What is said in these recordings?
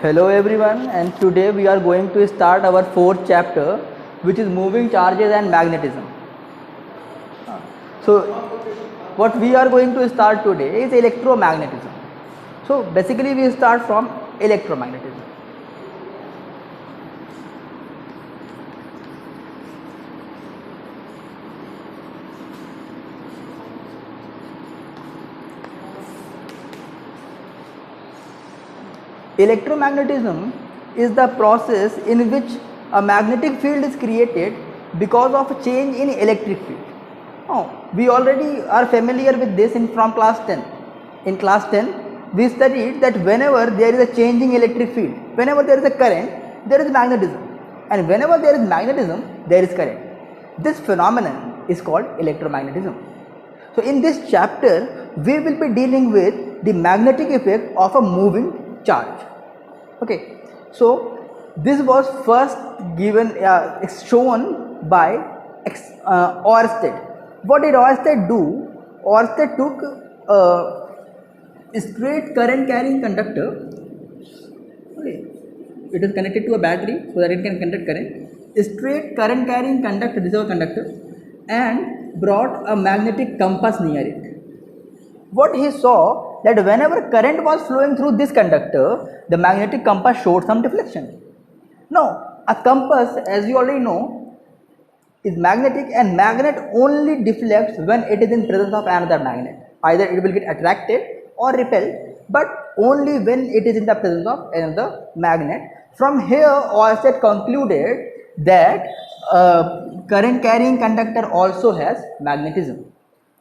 Hello everyone, and today we are going to start our fourth chapter, which is moving charges and magnetism. So what we are going to start today is electromagnetism. So basically we start from electromagnetism. Electromagnetism is the process in which a magnetic field is created because of a change in electric field. We already are familiar with this from class 10. In class 10, we studied that whenever there is a changing electric field, whenever there is a current, there is magnetism, and whenever there is magnetism, there is current. This phenomenon is called electromagnetism. So in this chapter, we will be dealing with the magnetic effect of a moving charge. Okay, so this was first given shown by Oersted. What did Oersted do? Oersted took a straight current carrying conductor. Okay, it is connected to a battery so that it can conduct current. A straight current carrying conductor, this is a conductor, and brought a magnetic compass near it. What he saw, that whenever current was flowing through this conductor, the magnetic compass showed some deflection. Now, a compass, as you already know, is magnetic, and magnet only deflects when it is in presence of another magnet. Either it will get attracted or repelled, but only when it is in the presence of another magnet. From here, Oersted concluded that current carrying conductor also has magnetism.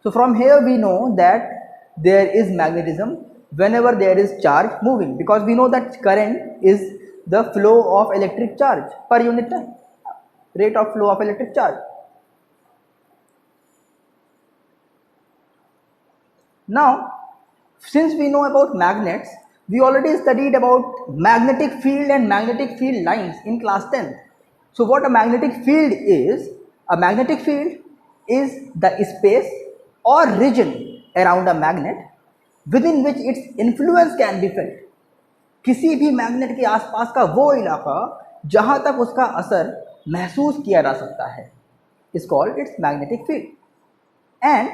So from here we know that there is magnetism whenever there is charge moving, because we know that current is the flow of electric charge per unit time, rate of flow of electric charge. Now, since we know about magnets, we already studied about magnetic field and magnetic field lines in class 10. So what a magnetic field is? A magnetic field is the space or region around a magnet within which its influence can be felt. किसी भी magnet के आसपास का वो इलाका जहां तक उसका असर महसूस किया जा सकता है is called its magnetic field. And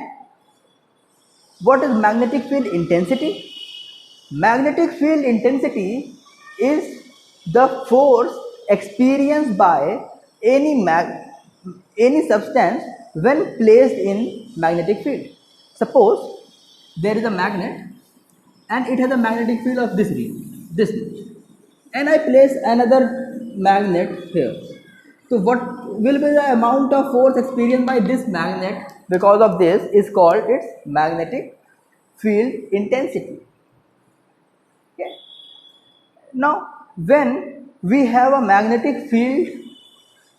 what is magnetic field intensity? Magnetic field intensity is the force experienced by any substance when placed in magnetic field. Suppose there is a magnet and it has a magnetic field of this much, and I place another magnet here. So what will be the amount of force experienced by this magnet because of this is called its magnetic field intensity. Okay. Now when we have a magnetic field,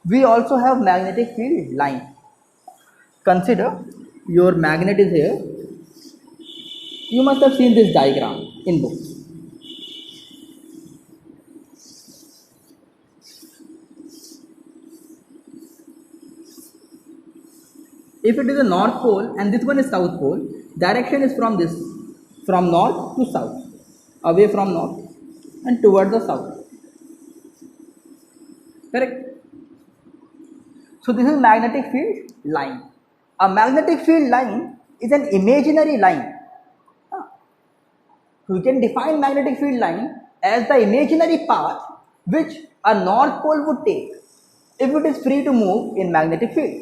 we also have magnetic field line. Consider your magnet is here. You must have seen this diagram in books. If it is a north pole and this one is south pole, direction is from north to south, away from north and towards the south. Correct? So this is magnetic field line. A magnetic field line is an imaginary line. We can define magnetic field line as the imaginary path which a north pole would take if it is free to move in magnetic field.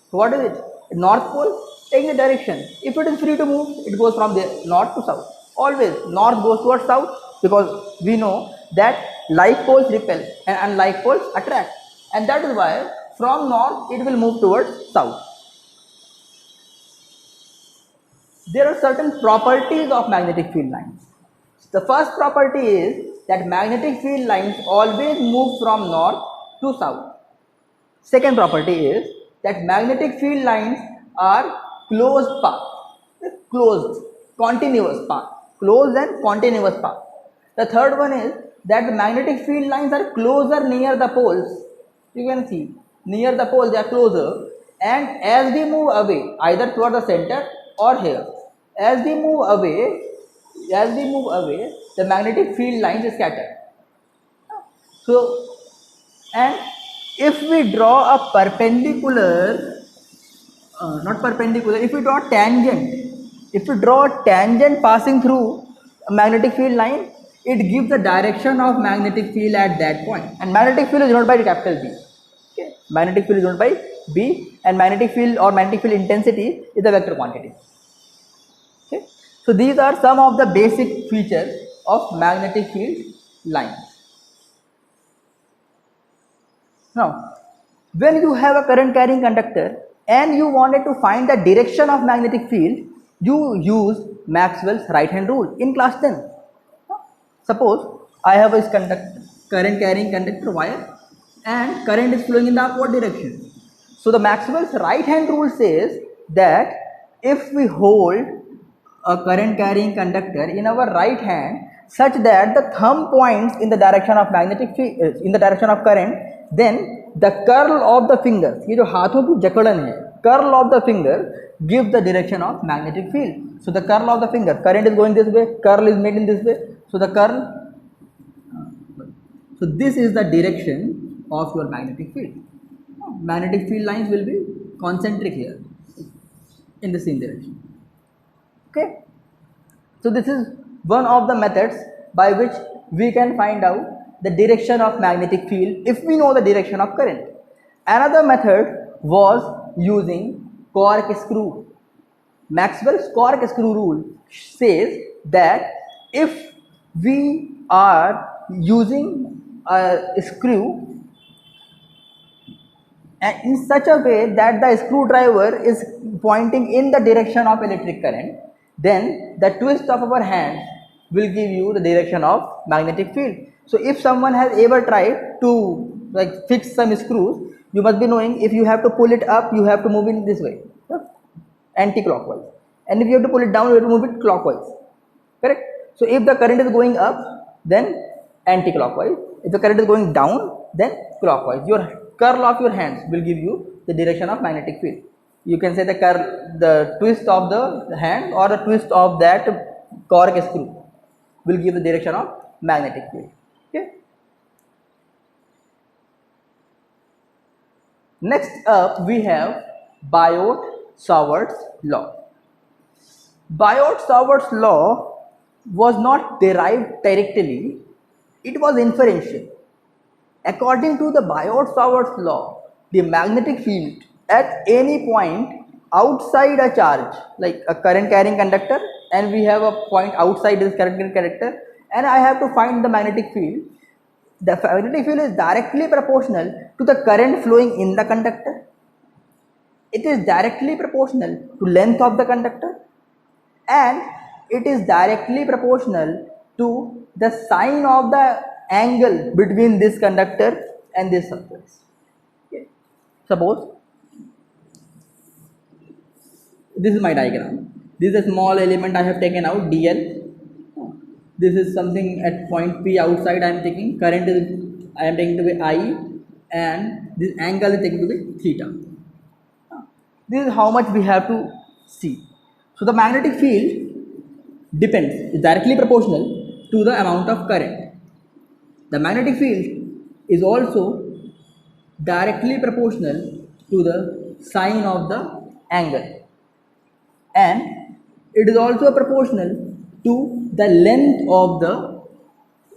So what is it? North pole takes the direction. If it is free to move, it goes from the north to south. Always north goes towards south, because we know that like poles repel and unlike poles attract, and that is why from north it will move towards south. There are certain properties of magnetic field lines. The first property is that magnetic field lines always move from north to south. Second property is that magnetic field lines are closed path, continuous path, closed and continuous path. The third one is that the magnetic field lines are closer near the poles. You can see near the poles they are closer, and as we move away, either toward the center or here, as we move away, the magnetic field lines scatter. So, and if we draw a perpendicular, not perpendicular, if we draw a tangent, if we draw a tangent passing through a magnetic field line, it gives the direction of magnetic field at that point. And magnetic field is denoted by capital B. Okay. Magnetic field is denoted by B, and magnetic field or magnetic field intensity is a vector quantity. Okay. So these are some of the basic features of magnetic field lines. Now, when you have a current carrying conductor and you wanted to find the direction of magnetic field, you use Maxwell's right hand rule in class 10. Suppose I have a current carrying conductor wire and current is flowing in the upward direction. So the Maxwell's right hand rule says that if we hold a current carrying conductor in our right hand such that the thumb points in the direction of magnetic field, in the direction of current, then the curl of the finger, ये जो हाथों की जकड़न है, curl of the finger gives the direction of magnetic field. So the curl of the finger, current is going this way, curl is made in this way. So the curl, so this is the direction of your magnetic field. Magnetic field lines will be concentric here in the same direction. Okay. So this is one of the methods by which we can find out the direction of magnetic field if we know the direction of current. Another method was using corkscrew. Maxwell's corkscrew rule says that if we are using a screw and in such a way that the screwdriver is pointing in the direction of electric current, then the twist of our hand will give you the direction of magnetic field. So if someone has ever tried to like fix some screws, you must be knowing if you have to pull it up, you have to move in this way, anti-clockwise, and if you have to pull it down, you have to move it clockwise, correct? So if the current is going up, then anti-clockwise. If the current is going down, then clockwise. Your curl of your hands will give you the direction of magnetic field. You can say the curl, the twist of the hand or the twist of that corkscrew will give the direction of magnetic field. Okay. Next up we have Biot-Savart's law. Biot-Savart's law was not derived directly, it was inferential. According to the Biot-Savart's law, the magnetic field at any point outside a charge, like a current carrying conductor, and we have a point outside this current carrying conductor, and I have to find the magnetic field. The magnetic field is directly proportional to the current flowing in the conductor. It is directly proportional to length of the conductor, and it is directly proportional to the sign of the angle between this conductor and this surface. Okay. Suppose this is my diagram. This is a small element I have taken out, dl. This is something at point P outside I am taking. Current is I am taking to be I, and this angle is taken to be theta. This is how much we have to see. So the magnetic field depends, is directly proportional to the amount of current. The magnetic field is also directly proportional to the sine of the angle, and it is also proportional to the length of the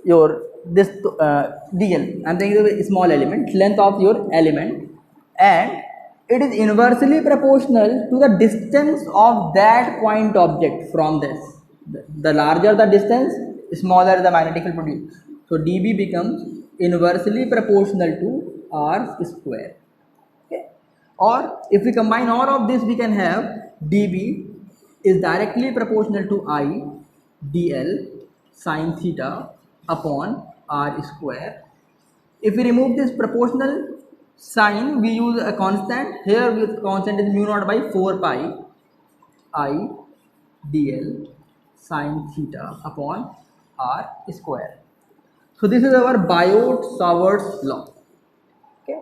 your this dl. I am taking a small element, length of your element, and it is inversely proportional to the distance of that point object from this. The larger the distance, smaller the magnetic field produced. So dB becomes inversely proportional to r square. Okay. Or if we combine all of this, we can have dB is directly proportional to I dl sine theta upon r square. If we remove this proportional sign, we use a constant. Here with constant is mu naught by 4 pi I dl sine theta upon r square. So this is our Biot-Savart's law. Okay,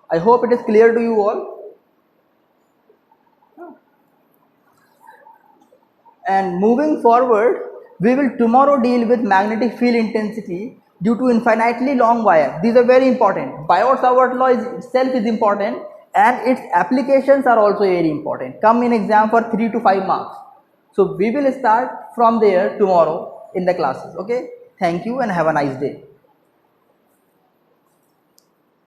I hope it is clear to you all. And moving forward, we will tomorrow deal with magnetic field intensity due to infinitely long wire. These are very important. Biot-Savart law itself is important, and its applications are also very important. Come in exam for 3 to 5 marks. So we will start from there tomorrow in the classes. Okay. Thank you and have a nice day.